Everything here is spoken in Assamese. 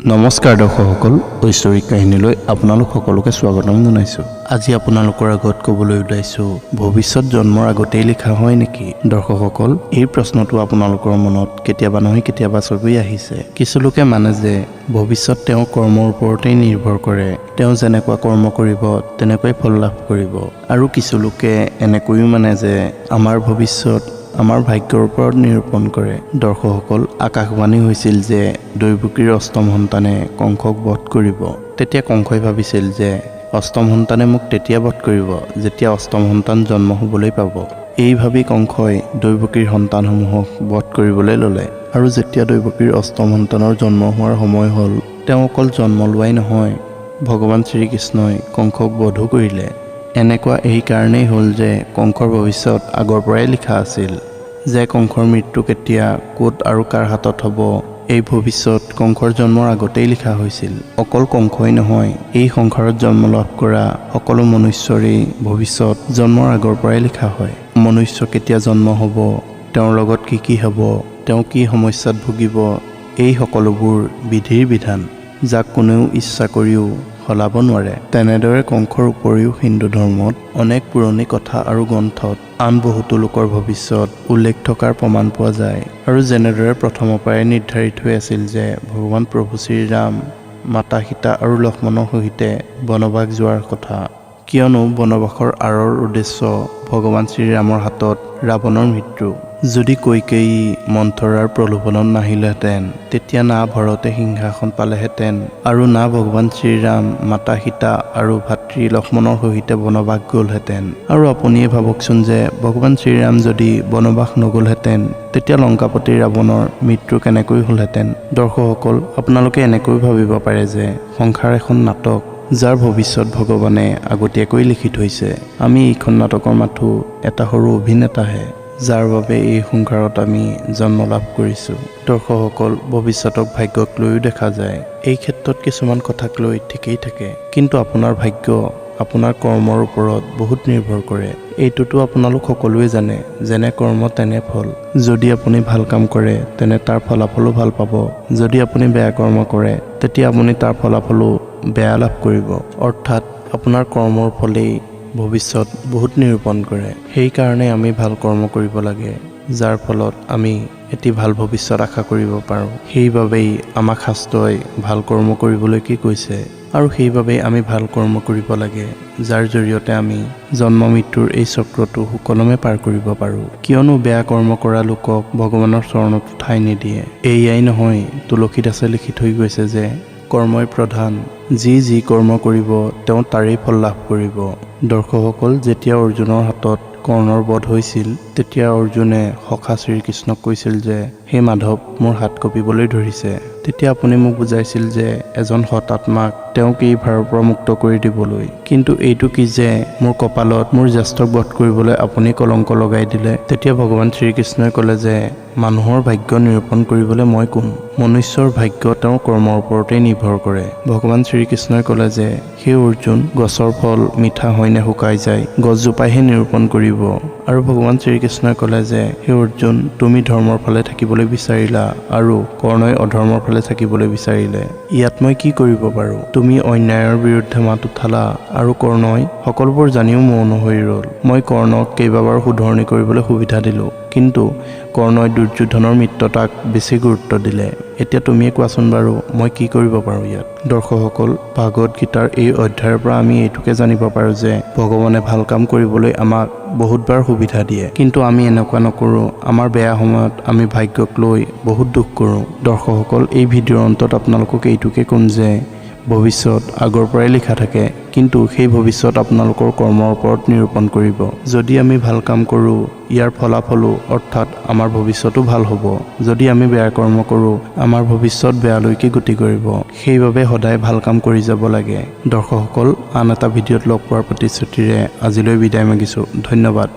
নমস্কাৰ দৰ্শকসকল, ঐশ্বৰিক কাহিনীলৈ আপোনালোক সকলোকে স্বাগতম জনাইছোঁ। আজি আপোনালোকৰ আগত ক'বলৈ ওলাইছোঁ, ভৱিষ্যত জন্মৰ আগতেই লিখা হয় নেকি? দৰ্শকসকল, এই প্ৰশ্নটো আপোনালোকৰ মনত কেতিয়াবা নহয় কেতিয়াবা চবেই আহিছে। কিছু লোকে মানে যে ভৱিষ্যত তেওঁৰ কৰ্মৰ ওপৰতেই নিৰ্ভৰ কৰে, তেওঁ যেনেকুৱা কৰ্ম কৰিব তেনেকৈ ফল লাভ কৰিব। আৰু কিছু লোকে এনেকৈও মানে যে আমাৰ ভৱিষ্যত আমাৰ ভাগ্যৰ ওপৰত নিৰূপণ কৰে। দৰ্শকসকল, আকাশবাণী হৈছিল যে দৈৱকীৰ অষ্টম সন্তানে কংসক বধ কৰিব। তেতিয়া কংসই ভাবিছিল যে অষ্টম সন্তানে মোক তেতিয়া বধ কৰিব যেতিয়া অষ্টম সন্তান জন্ম হ'বলৈ পাব। এই ভাবি কংসই দৈৱকীৰ সন্তানসমূহক বধ কৰিবলৈ ল'লে। আৰু যেতিয়া দৈৱকীৰ অষ্টম সন্তানৰ জন্ম হোৱাৰ সময় হ'ল, তেওঁ অকল জন্ম লোৱাই নহয়, ভগৱান শ্ৰীকৃষ্ণই কংসক বধো কৰিলে। এনেকুৱা এই কাৰণেই হ'ল যে কংসৰ ভৱিষ্যত আগৰ পৰাই লিখা আছিল, যে কংসৰ মৃত্যু কেতিয়া, ক'ত আৰু কাৰ হাতত হ'ব, এই ভৱিষ্যত কংসৰ জন্মৰ আগতেই লিখা হৈছিল। অকল কংসই নহয়, এই সংসাৰত জন্ম লাভ কৰা সকলো মনুষ্যৰেই ভৱিষ্যত জন্মৰ আগৰ পৰাই লিখা হয়। মনুষ্য কেতিয়া জন্ম হ'ব, তেওঁৰ লগত কি হ'ব, তেওঁ কি সমস্যাত ভুগিব, এই সকলোবোৰ বিধিৰ বিধান, যাক কোনেও ইচ্ছা কৰিও সলাব নোৱাৰে। তেনেদৰে কংসৰ উপৰিও হিন্দু ধৰ্মত অনেক পুৰণি কথা আৰু গ্ৰন্থত আন বহুতো লোকৰ ভৱিষ্যত উল্লেখ থকাৰ প্ৰমাণ পোৱা যায়। আৰু যেনেদৰে প্ৰথমৰ পৰাই নিৰ্ধাৰিত হৈ আছিল যে ভগৱান প্ৰভু শ্ৰীৰাম মাতা সীতা আৰু লক্ষ্মণৰ সহিতে বনবাস যোৱাৰ কথা, কিয়নো বনবাসৰ আঁৰৰ উদ্দেশ্য ভগৱান শ্ৰীৰামৰ হাতত ৰাৱণৰ মৃত্যু। যদি কৈকেয়ী মন্থৰাৰ প্ৰলোভনত নাহিলেহেঁতেন, তেতিয়া না ভৰতে সিংহাসন পালেহেঁতেন আৰু না ভগৱান শ্ৰীৰাম মাতা সীতা আৰু ভাতৃ লক্ষ্মণৰ সহিতে বনবাস গ'লহেঁতেন। আৰু আপুনিয়ে ভাবকচোন যে ভগৱান শ্ৰীৰাম যদি বনবাস নগ'লহেঁতেন, তেতিয়া লংকাপতি ৰাৱণৰ মৃত্যু কেনেকৈ হ'লহেঁতেন? দৰ্শকসকল, আপোনালোকে এনেকৈ ভাবিব পাৰে যে সংসাৰ এখন নাটক, যাৰ ভৱিষ্যত ভগৱানে আগতীয়াকৈ লিখি থৈছে। আমি এইখন নাটকৰ মাথো এটা সৰু অভিনেতাহে, যাৰ বাবে এই সংসাৰত আমি জন্ম লাভ কৰিছোঁ। দৰ্শকসকল, ভৱিষ্যতক ভাগ্যক লৈও দেখা যায়। এই ক্ষেত্ৰত কিছুমান কথাক লৈ ঠিকেই থাকে, কিন্তু আপোনাৰ ভাগ্য আপোনাৰ কৰ্মৰ ওপৰত বহুত নিৰ্ভৰ কৰে। এইটোতো আপোনালোক সকলোৱে জানে, যেনে কৰ্ম তেনে ফল। যদি আপুনি ভাল কাম কৰে তেনে তাৰ ফলাফলো ভাল পাব, যদি আপুনি বেয়া কৰ্ম কৰে তেতিয়া আপুনি তাৰ ফলাফলো বেয়া লাভ কৰিব। অৰ্থাৎ আপোনাৰ কৰ্মৰ ফলেই ভৱিষ্যত বহুত নিৰূপণ কৰে। সেইকাৰণে আমি ভাল কৰ্ম কৰিব লাগে, যাৰ ফলত আমি এটি ভাল ভৱিষ্যত আশা কৰিব পাৰোঁ। সেইবাবেই আমাক শাস্ত্ৰই ভাল কৰ্ম কৰিবলৈ কি কৈছে, আৰু সেইবাবেই আমি ভাল কৰ্ম কৰিব লাগে, যাৰ জৰিয়তে আমি জন্ম মৃত্যুৰ এই চক্ৰটো সুকলমে পাৰ কৰিব পাৰোঁ। কিয়নো বেয়া কৰ্ম কৰা লোকক ভগৱানৰ চৰণত ঠাই নিদিয়ে। এয়াই নহয়, তুলসীদাসে লিখি থৈ গৈছে যে কৰ্মই প্ৰধান, যি কৰ্ম কৰিব তেওঁ তাৰেই ফল লাভ কৰিব। দৰ্শকসকল, যেতিয়া অৰ্জুনৰ হাতত কৰ্ণৰ বধ হৈছিল, তেতিয়া অৰ্জুনে সখা শ্ৰীকৃষ্ণক কৈছিল যে হে মাধৱ, মোৰ হাত কঁপিবলৈ ধৰিছে। তেতিয়া আপুনি মোক বুজাইছিল যে এজন সৎ আত্মাক তেওঁক এই ভাৰৰ পৰা মুক্ত কৰি দিবলৈ। কিন্তু এইটো কি যে মোৰ কপালত মোৰ জ্যেষ্ঠক বধ কৰিবলৈ আপুনি কলংক লগাই দিলে? তেতিয়া ভগৱান শ্ৰীকৃষ্ণই ক'লে যে মানুহৰ ভাগ্য নিৰূপণ কৰিবলৈ মই কোন? মনুষ্যৰ ভাগ্য তেওঁৰ কৰ্মৰ ওপৰতেই নিৰ্ভৰ কৰে। ভগৱান শ্ৰীকৃষ্ণই ক'লে যে হে অৰ্জুন, গছৰ ফল মিঠা হয় নে শুকাই যায়, গছজোপাইহে নিৰূপণ কৰিব। আৰু ভগৱান শ্ৰীকৃষ্ণই ক'লে যে হে অৰ্জুন, তুমি ধৰ্মৰ ফালে থাকিবলৈ বিচাৰিলা আৰু কৰ্ণই অধৰ্মৰ ফালে থাকিবলৈ বিচাৰিলে। ইয়াত মই কি কৰিব পাৰোঁ? তুমি অন্যায়ৰ বিৰুদ্ধে মাত উঠালা আৰু কৰ্ণই সকলোবোৰ জানিও মৌন হৈ ৰ'ল। মই কৰ্ণক কেইবাবাৰো শুধৰণি কৰিবলৈ সুবিধা দিলোঁ, কিন্তু কৰ্ণই দুৰ্যোধনৰ মিত্ৰতাক বেছি গুৰুত্ব দিলে। এতিয়া তুমিয়ে কোৱাচোন বাৰু, মই কি কৰিব পাৰোঁ ইয়াত? দৰ্শকসকল, ভাগৱত গীতাৰ এই অধ্যায়ৰ পৰা আমি এইটোকে জানিব পাৰোঁ যে ভগৱানে ভাল কাম কৰিবলৈ আমাক বহুতবাৰ সুবিধা দিয়ে, কিন্তু আমি এনেকুৱা নকৰোঁ। আমাৰ বেয়া সময়ত আমি ভাগ্যক লৈ বহুত দুখ কৰোঁ। দৰ্শকসকল, এই ভিডিঅ'ৰ অন্তত আপোনালোকক এইটোকে ক'ম যে ভৱিষ্যত আগৰ পৰাই লিখা থাকে, কিন্তু সেই ভৱিষ্যত আপোনালোকৰ কৰ্মৰ ওপৰত নিৰূপণ কৰিব। যদি আমি ভাল কাম কৰোঁ, ইয়াৰ ফলাফলো অৰ্থাৎ আমাৰ ভৱিষ্যতো ভাল হ'ব। যদি আমি বেয়া কৰ্ম কৰোঁ, আমাৰ ভৱিষ্যত বেয়ালৈকে গতি কৰিব। সেইবাবে সদায় ভাল কাম কৰি যাব লাগে। দৰ্শকসকল, আন এটা ভিডিঅ'ত লগ পোৱাৰ প্ৰতিশ্ৰুতিৰে আজিলৈ বিদায় মাগিছোঁ। ধন্যবাদ।